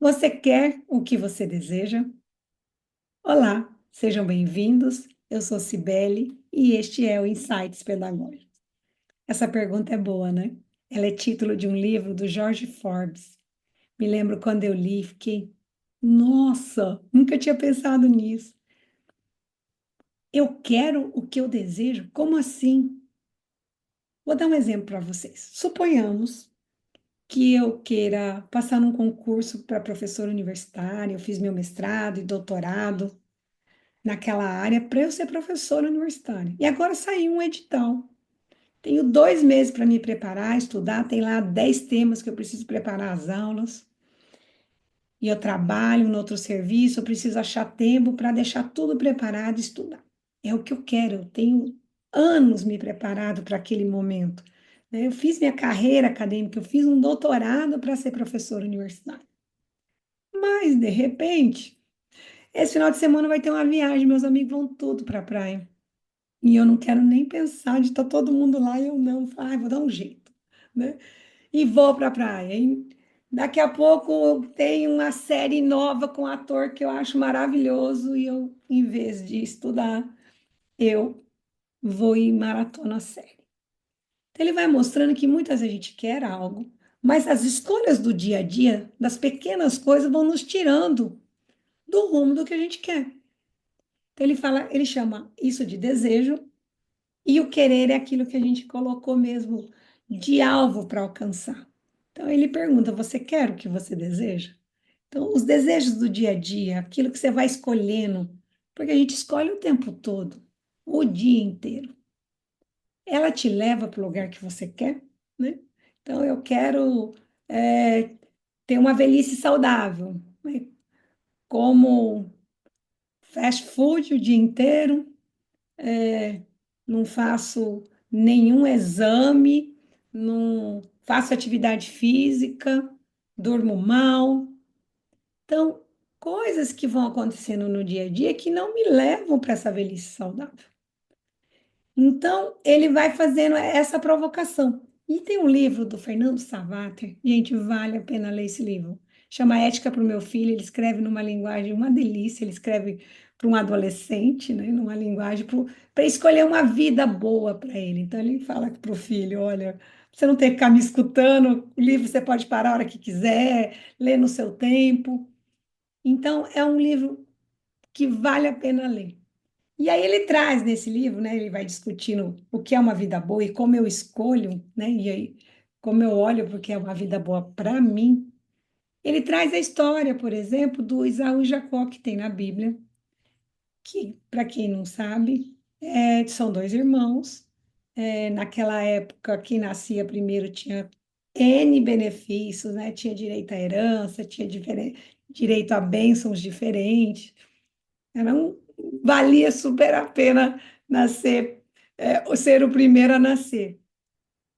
Você quer o que você deseja? Olá, sejam bem-vindos. Eu sou Cibele e este é o Insights Pedagógicos. Essa pergunta é boa, né? Ela é título de um livro do George Forbes. Me lembro quando eu li, fiquei, nossa, nunca tinha pensado nisso. Eu quero o que eu desejo? Como assim? Vou dar um exemplo para vocês. Suponhamos que eu queira passar num concurso para professor universitário, eu fiz meu mestrado e doutorado naquela área para eu ser professora universitária. E agora saiu um edital. Tenho 2 meses para me preparar, estudar, tem lá 10 temas que eu preciso preparar as aulas. E eu trabalho no outro serviço, eu preciso achar tempo para deixar tudo preparado e estudar. É o que eu quero, eu tenho anos me preparado para aquele momento, né? Eu fiz minha carreira acadêmica, eu fiz um doutorado para ser professora universitária. Mas, de repente, esse final de semana vai ter uma viagem, meus amigos vão tudo para a praia. E eu não quero nem pensar de estar todo mundo lá e eu não. Ai, vou dar um jeito, né? E vou para a praia. E daqui a pouco tem uma série nova com um ator que eu acho maravilhoso e eu, em vez de estudar, eu vou em maratona a série. Então, ele vai mostrando que muitas vezes a gente quer algo, mas as escolhas do dia a dia, das pequenas coisas, vão nos tirando do rumo do que a gente quer. Então, ele fala, ele chama isso de desejo. E o querer é aquilo que a gente colocou mesmo de alvo para alcançar. Então ele pergunta: você quer o que você deseja? Então, os desejos do dia a dia, aquilo que você vai escolhendo, porque a gente escolhe o tempo todo, o dia inteiro, ela te leva para o lugar que você quer, né? Então, eu quero ter uma velhice saudável, né? Como fast food o dia inteiro, não faço nenhum exame, não faço atividade física, durmo mal. Então, coisas que vão acontecendo no dia a dia que não me levam para essa velhice saudável. Então, ele vai fazendo essa provocação. E tem um livro do Fernando Savater, gente, vale a pena ler esse livro. Chama Ética para o Meu Filho. Ele escreve numa linguagem, uma delícia. Ele escreve para um adolescente, né, numa linguagem para escolher uma vida boa para ele. Então, ele fala para o filho: olha, você não tem que ficar me escutando, o livro você pode parar a hora que quiser, ler no seu tempo. Então, é um livro que vale a pena ler. E aí ele traz nesse livro, né, ele vai discutindo o que é uma vida boa e como eu escolho, né, e aí como eu olho porque é uma vida boa para mim. Ele traz a história, por exemplo, do Esaú e Jacó que tem na Bíblia, que, para quem não sabe, são dois irmãos. Naquela época, quem nascia primeiro tinha N benefícios, né? Tinha direito à herança, tinha direito a bênçãos diferentes. Era valia super a pena nascer, ser o primeiro a nascer.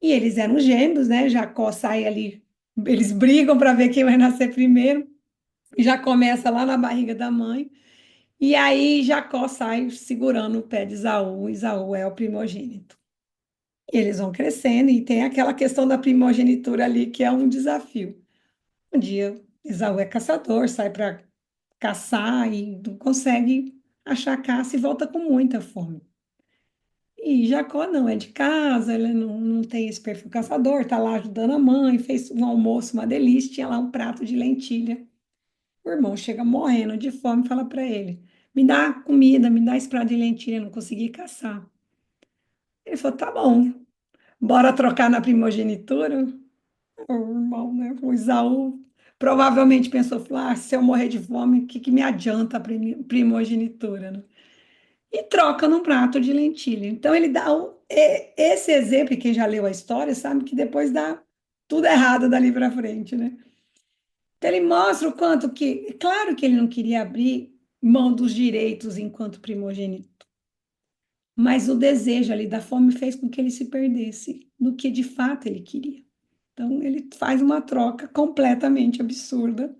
E eles eram gêmeos, né? Jacó sai ali, eles brigam para ver quem vai nascer primeiro, já começa lá na barriga da mãe. E aí Jacó sai segurando o pé de Esaú, Esaú é o primogênito. E eles vão crescendo e tem aquela questão da primogenitura ali que é um desafio. Um dia Esaú é caçador, sai para caçar e não consegue achar caça e volta com muita fome. E Jacó não é de casa, ele não tem esse perfil caçador, tá lá ajudando a mãe, fez um almoço, uma delícia, tinha lá um prato de lentilha. O irmão chega morrendo de fome e fala para ele: me dá comida, me dá esse prato de lentilha, eu não consegui caçar. Ele falou: tá bom, bora trocar na primogenitura? O irmão, né? O Isaú provavelmente pensou: falou, ah, se eu morrer de fome, o que, que me adianta a primogenitura, né? E troca num prato de lentilha. Então, ele dá esse exemplo, e quem já leu a história sabe que depois dá tudo errado dali para frente, né? Então, ele mostra o quanto que, claro que ele não queria abrir mão dos direitos enquanto primogênito, mas o desejo ali da fome fez com que ele se perdesse do que de fato ele queria. Então, ele faz uma troca completamente absurda,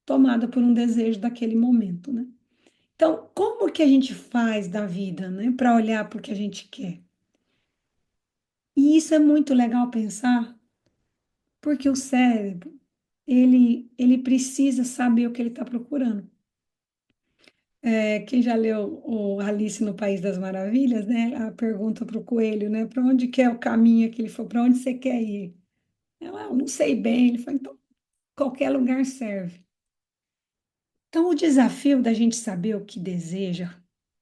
tomada por um desejo daquele momento, né? Então, como que a gente faz da vida, né, para olhar para o que a gente quer? E isso é muito legal pensar, porque o cérebro, ele precisa saber o que ele está procurando. Quem já leu o Alice no País das Maravilhas, né? A pergunta para o coelho, né? Para onde que é o caminho que ele falou? Para onde você quer ir? Ela, eu não sei bem. Ele falou, então, qualquer lugar serve. Então, o desafio da gente saber o que deseja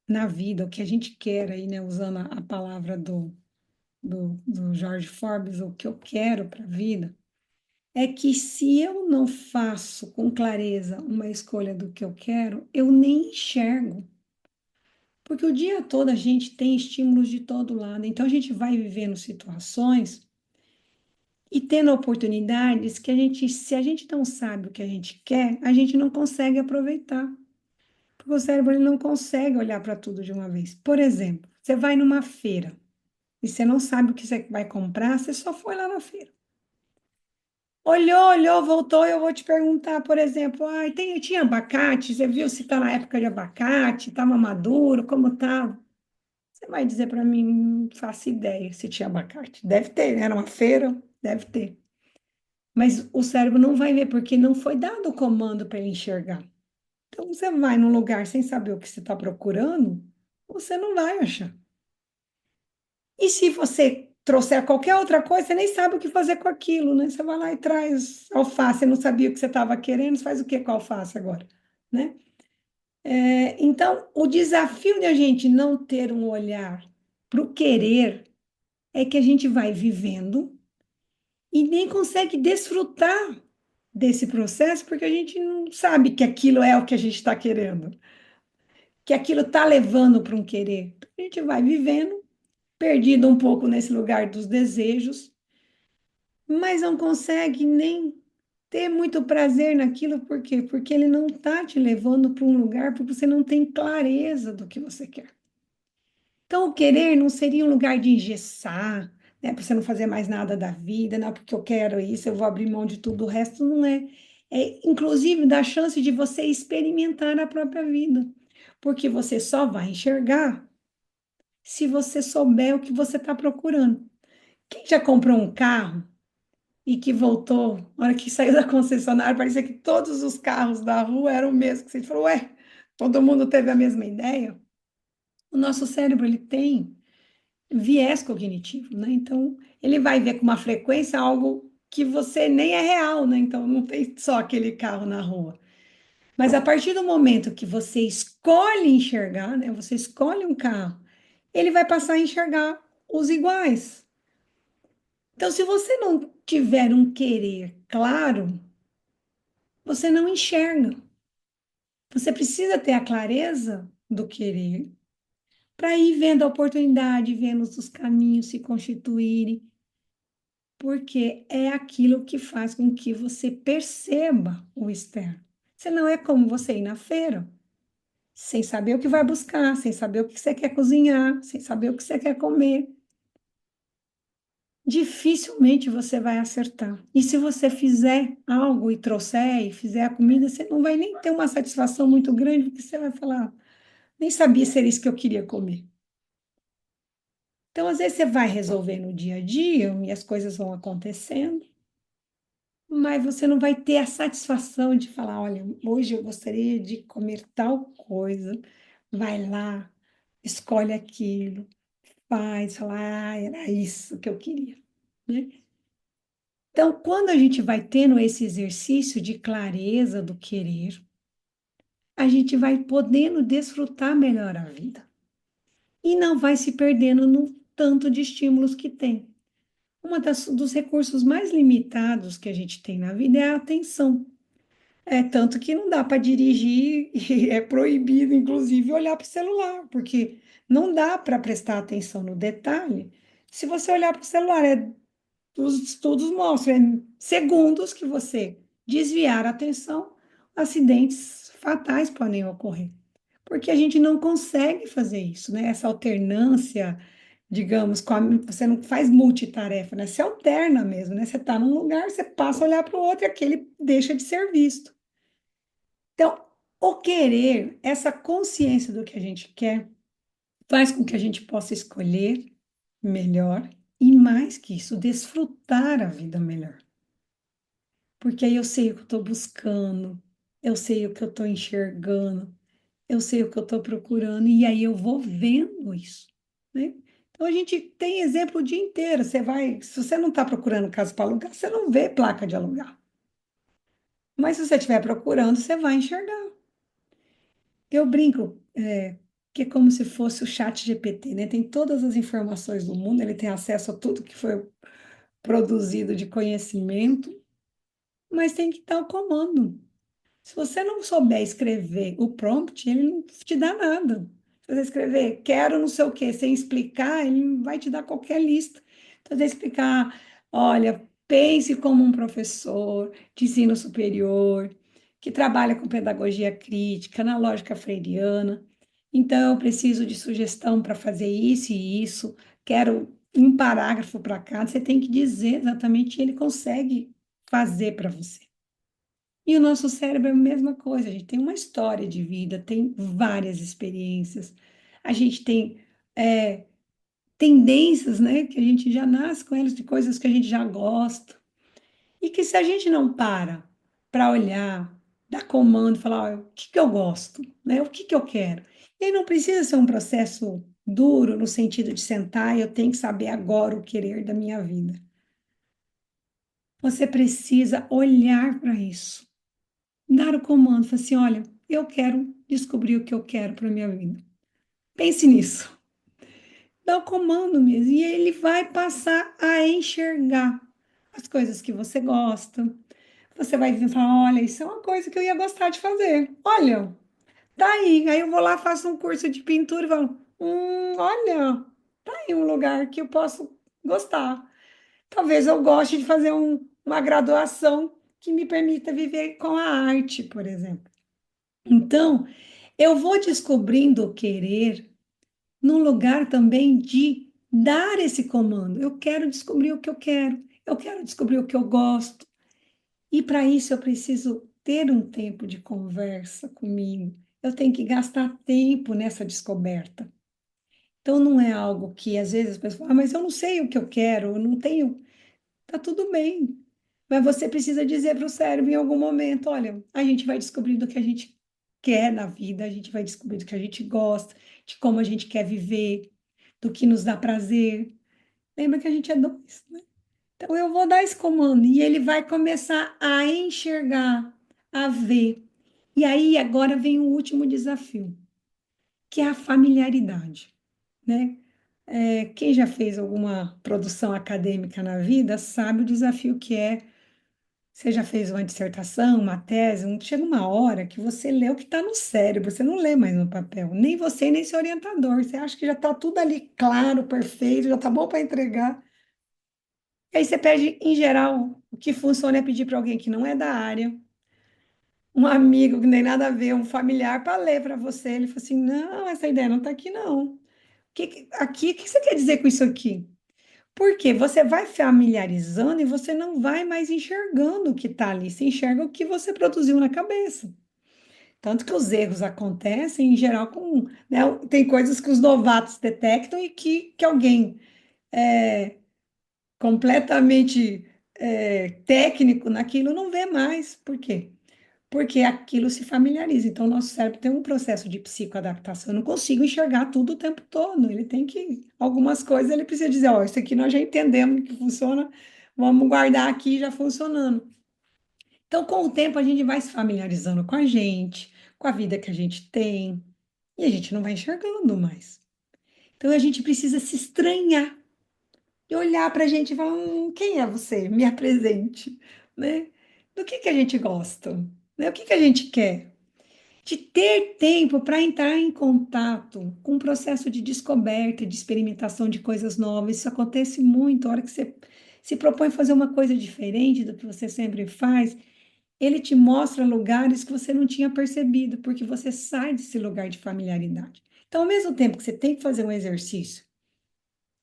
na vida, o que a gente quer aí, né? Usando a palavra do George Forbes, o que eu quero para a vida, é que se eu não faço com clareza uma escolha do que eu quero, eu nem enxergo. Porque o dia todo a gente tem estímulos de todo lado, então a gente vai vivendo situações e tendo oportunidades que a gente, se a gente não sabe o que a gente quer, a gente não consegue aproveitar. Porque o cérebro ele não consegue olhar para tudo de uma vez. Por exemplo, você vai numa feira e você não sabe o que você vai comprar, você só foi lá na feira. Olhou, olhou, voltou, eu vou te perguntar, por exemplo, tinha abacate, você viu se está na época de abacate, estava maduro, como estava? Você vai dizer para mim, não faço ideia se tinha abacate. Deve ter, né? Era uma feira, deve ter. Mas o cérebro não vai ver, porque não foi dado o comando para ele enxergar. Então, você vai num lugar sem saber o que você está procurando, você não vai achar. E se você trouxer qualquer outra coisa, você nem sabe o que fazer com aquilo, né? Você vai lá e traz alface, você não sabia o que você estava querendo, você faz o que com a alface agora, né? Então, o desafio de a gente não ter um olhar para o querer é que a gente vai vivendo e nem consegue desfrutar desse processo porque a gente não sabe que aquilo é o que a gente está querendo, que aquilo está levando para um querer. A gente vai vivendo, perdido um pouco nesse lugar dos desejos, mas não consegue nem ter muito prazer naquilo, por quê? Porque ele não está te levando para um lugar porque você não tem clareza do que você quer. Então, o querer não seria um lugar de engessar, né, para você não fazer mais nada da vida, não, porque eu quero isso, eu vou abrir mão de tudo, o resto não é. É, inclusive, dá chance de você experimentar a própria vida, porque você só vai enxergar se você souber o que você está procurando. Quem já comprou um carro e que voltou, na hora que saiu da concessionária, parecia que todos os carros da rua eram o mesmo, que você falou, ué, todo mundo teve a mesma ideia? O nosso cérebro, ele tem viés cognitivo, né? Então, ele vai ver com uma frequência algo que você nem é real, né? Então, não tem só aquele carro na rua. Mas a partir do momento que você escolhe enxergar, né? Você escolhe um carro, ele vai passar a enxergar os iguais. Então, se você não tiver um querer claro, você não enxerga. Você precisa ter a clareza do querer para ir vendo a oportunidade, vendo os caminhos se constituírem, porque é aquilo que faz com que você perceba o externo. Você não é como você ir na feira, sem saber o que vai buscar, sem saber o que você quer cozinhar, sem saber o que você quer comer. Dificilmente você vai acertar. E se você fizer algo e trouxer e fizer a comida, você não vai nem ter uma satisfação muito grande, porque você vai falar, nem sabia se era isso que eu queria comer. Então, às vezes, você vai resolver no dia a dia e as coisas vão acontecendo, mas você não vai ter a satisfação de falar, olha, hoje eu gostaria de comer tal coisa. Vai lá, escolhe aquilo, faz, fala, era isso que eu queria, né? Então, quando a gente vai tendo esse exercício de clareza do querer, a gente vai podendo desfrutar melhor a vida e não vai se perdendo no tanto de estímulos que tem. Dos recursos mais limitados que a gente tem na vida é a atenção. É tanto que não dá para dirigir e é proibido, inclusive, olhar para o celular, porque não dá para prestar atenção no detalhe. Se você olhar para o celular, os estudos mostram, é segundos que você desviar a atenção, acidentes fatais podem ocorrer. Porque a gente não consegue fazer isso, né? Essa alternância, digamos, você não faz multitarefa, né? Você alterna mesmo, né? Você está num lugar, você passa a olhar para o outro e aquele deixa de ser visto. Então, o querer, essa consciência do que a gente quer, faz com que a gente possa escolher melhor e, mais que isso, desfrutar a vida melhor. porque aí eu sei o que eu estou buscando, eu sei o que eu estou enxergando, eu sei o que eu estou procurando, e aí eu vou vendo isso, né? Então a gente tem exemplo o dia inteiro. Você vai, se você não está procurando casa para alugar, você não vê placa de alugar. Mas se você estiver procurando, você vai enxergar. Eu brinco, que é como se fosse o chat GPT, né? Tem todas as informações do mundo, ele tem acesso a tudo que foi produzido de conhecimento, mas tem que dar o comando. Se você não souber escrever o prompt, ele não te dá nada. Se você escrever quero não sei o quê, sem explicar, ele não vai te dar qualquer lista. Então, você explicar, olha, pense como um professor de ensino superior, que trabalha com pedagogia crítica, na lógica freiriana. Então, eu preciso de sugestão para fazer isso e isso. Quero um parágrafo para cada. Você tem que dizer exatamente, e ele consegue fazer para você. E o nosso cérebro é a mesma coisa, a gente tem uma história de vida, tem várias experiências, a gente tem é, tendências, né, que a gente já nasce com elas, de coisas que a gente já gosta, e que se a gente não para olhar, dar comando, falar, ó, o que que eu gosto, né, o que que eu quero. E aí não precisa ser um processo duro, no sentido de sentar e eu tenho que saber agora o querer da minha vida. Você precisa olhar para isso. Dar o comando, falar assim, olha, eu quero descobrir o que eu quero para minha vida. Pense nisso. Dá o comando mesmo e ele vai passar a enxergar as coisas que você gosta. Você vai vir e falar, olha, isso é uma coisa que eu ia gostar de fazer. Olha, tá aí. Aí eu vou lá, faço um curso de pintura e falo, olha, tá aí um lugar que eu posso gostar. Talvez eu goste de fazer uma graduação que me permita viver com a arte, por exemplo. Então, eu vou descobrindo o querer num lugar também de dar esse comando. Eu quero descobrir o que eu quero descobrir o que eu gosto. E para isso eu preciso ter um tempo de conversa comigo. Eu tenho que gastar tempo nessa descoberta. Então não é algo que às vezes as pessoas falam, mas eu não sei o que eu quero, eu não tenho. Tá tudo bem. Mas você precisa dizer para o cérebro em algum momento: olha, a gente vai descobrindo o que a gente quer na vida, a gente vai descobrindo o que a gente gosta, de como a gente quer viver, do que nos dá prazer. Lembra que a gente é dois, né? Então eu vou dar esse comando e ele vai começar a enxergar, a ver. E aí agora vem o último desafio, que é a familiaridade, né? Quem já fez alguma produção acadêmica na vida sabe o desafio que é. Você já fez uma dissertação, uma tese, chega uma hora que você lê o que está no cérebro, você não lê mais no papel, nem você, nem seu orientador. Você acha que já está tudo ali claro, perfeito, já está bom para entregar. E aí você pede, em geral, o que funciona é pedir para alguém que não é da área, um amigo que nem nada a ver, um familiar, para ler para você. Ele fala assim: não, essa ideia não está aqui, não. Aqui, o que você quer dizer com isso aqui? Porque você vai familiarizando e você não vai mais enxergando o que está ali, você enxerga o que você produziu na cabeça. Tanto que os erros acontecem, em geral, né, tem coisas que os novatos detectam e que alguém é, completamente técnico naquilo não vê mais. Por quê? Porque aquilo se familiariza. Então, o nosso cérebro tem um processo de psicoadaptação. Eu não consigo enxergar tudo o tempo todo. Ele tem que, algumas coisas, ele precisa dizer: ó, isso aqui nós já entendemos que funciona, vamos guardar aqui já funcionando. Então, com o tempo, a gente vai se familiarizando com a gente, com a vida que a gente tem, e a gente não vai enxergando mais. Então, a gente precisa se estranhar e olhar para a gente e falar: quem é você? Me apresente, né? Do que a gente gosta, né? O que a gente quer? De ter tempo para entrar em contato com o processo de descoberta, de experimentação de coisas novas. Isso acontece muito, a hora que você se propõe a fazer uma coisa diferente do que você sempre faz, ele te mostra lugares que você não tinha percebido, porque você sai desse lugar de familiaridade. Então, ao mesmo tempo que você tem que fazer um exercício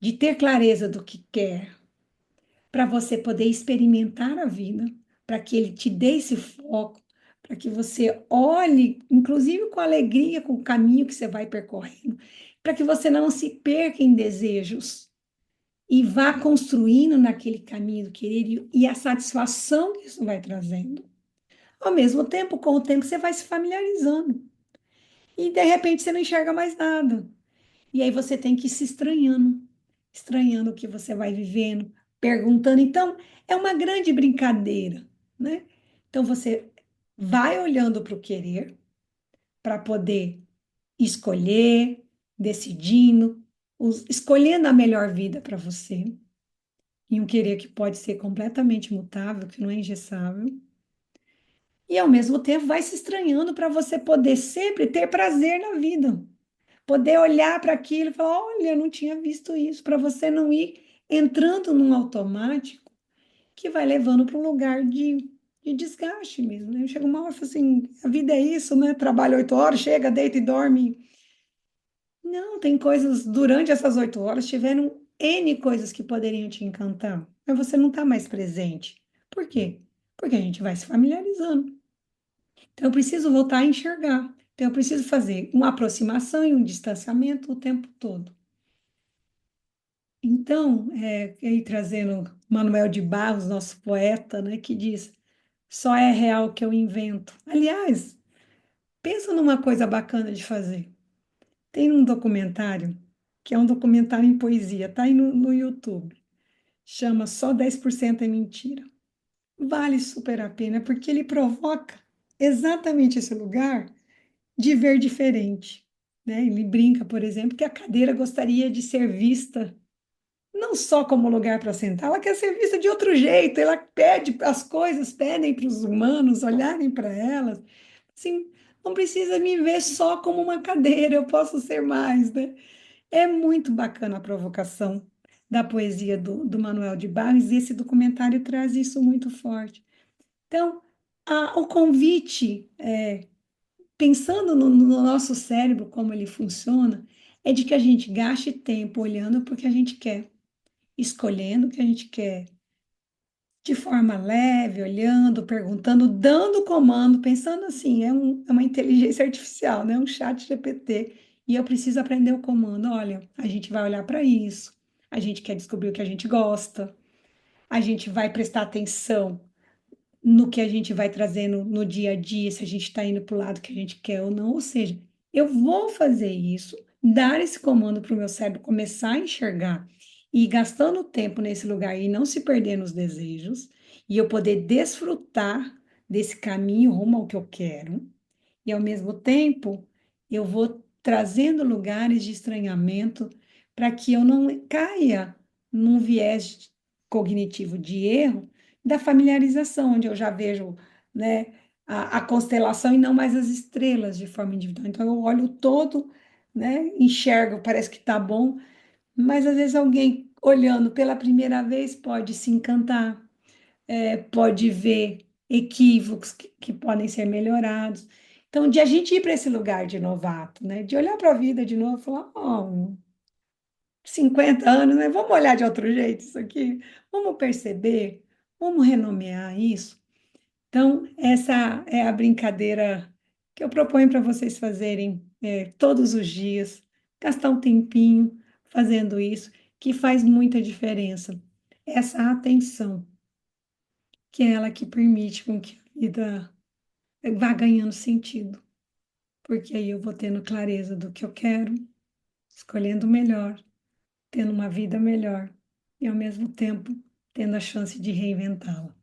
de ter clareza do que quer, para você poder experimentar a vida, para que ele te dê esse foco, para que você olhe, inclusive com alegria, com o caminho que você vai percorrendo, para que você não se perca em desejos e vá construindo naquele caminho do querer e a satisfação que isso vai trazendo. Ao mesmo tempo, com o tempo, você vai se familiarizando e de repente você não enxerga mais nada. E aí você tem que ir se estranhando, estranhando o que você vai vivendo, perguntando. Então, é uma grande brincadeira, né? Então, você vai olhando para o querer para poder escolher, decidindo, escolhendo a melhor vida para você, e um querer que pode ser completamente mutável, que não é engessável. E ao mesmo tempo vai se estranhando para você poder sempre ter prazer na vida. Poder olhar para aquilo e falar: olha, eu não tinha visto isso, para você não ir entrando num automático que vai levando para um lugar de desgaste mesmo, né? Chega uma hora e fala assim: a vida é isso, né? Trabalha 8 horas, chega, deita e dorme. Não, tem coisas, durante essas 8 horas, tiveram N coisas que poderiam te encantar, mas você não está mais presente. Por quê? Porque a gente vai se familiarizando. Então, eu preciso voltar a enxergar. Então, eu preciso fazer uma aproximação e um distanciamento o tempo todo. Então, aí trazendo Manuel de Barros, nosso poeta, né, que diz: só é real o que eu invento. Aliás, pensa numa coisa bacana de fazer. Tem um documentário, que é um documentário em poesia, tá aí no YouTube. Chama Só 10% é Mentira. Vale super a pena, porque ele provoca exatamente esse lugar de ver diferente, né? Ele brinca, por exemplo, que a cadeira gostaria de ser vista não só como lugar para sentar, ela quer ser vista de outro jeito, ela pede, as coisas pedem para os humanos olharem para elas, assim, não precisa me ver só como uma cadeira, eu posso ser mais, né? É muito bacana a provocação da poesia do Manuel de Barros, e esse documentário traz isso muito forte. Então, o convite, pensando no nosso cérebro, como ele funciona, é de que a gente gaste tempo olhando para o que a gente quer, escolhendo o que a gente quer, de forma leve, olhando, perguntando, dando comando, pensando assim, é uma inteligência artificial, né? Um chat GPT, e eu preciso aprender o comando. Olha, a gente vai olhar para isso, a gente quer descobrir o que a gente gosta, a gente vai prestar atenção no que a gente vai trazendo no dia a dia, se a gente está indo para o lado que a gente quer ou não. Ou seja, eu vou fazer isso, dar esse comando para o meu cérebro começar a enxergar e ir gastando tempo nesse lugar e não se perder nos desejos, e eu poder desfrutar desse caminho rumo ao que eu quero, e ao mesmo tempo eu vou trazendo lugares de estranhamento para que eu não caia num viés cognitivo de erro da familiarização, onde eu já vejo, né, a constelação e não mais as estrelas de forma individual. Então eu olho o todo, né, enxergo, parece que está bom, mas às vezes alguém olhando pela primeira vez pode se encantar, pode ver equívocos que podem ser melhorados. Então, de a gente ir para esse lugar de novato, né? De olhar para a vida de novo e falar: oh, 50 anos, né? Vamos olhar de outro jeito isso aqui, vamos perceber, vamos renomear isso. Então, essa é a brincadeira que eu proponho para vocês fazerem todos os dias, gastar um tempinho fazendo isso, que faz muita diferença. Essa atenção, que é ela que permite com que a vida vá ganhando sentido, porque aí eu vou tendo clareza do que eu quero, escolhendo o melhor, tendo uma vida melhor e, ao mesmo tempo, tendo a chance de reinventá-la.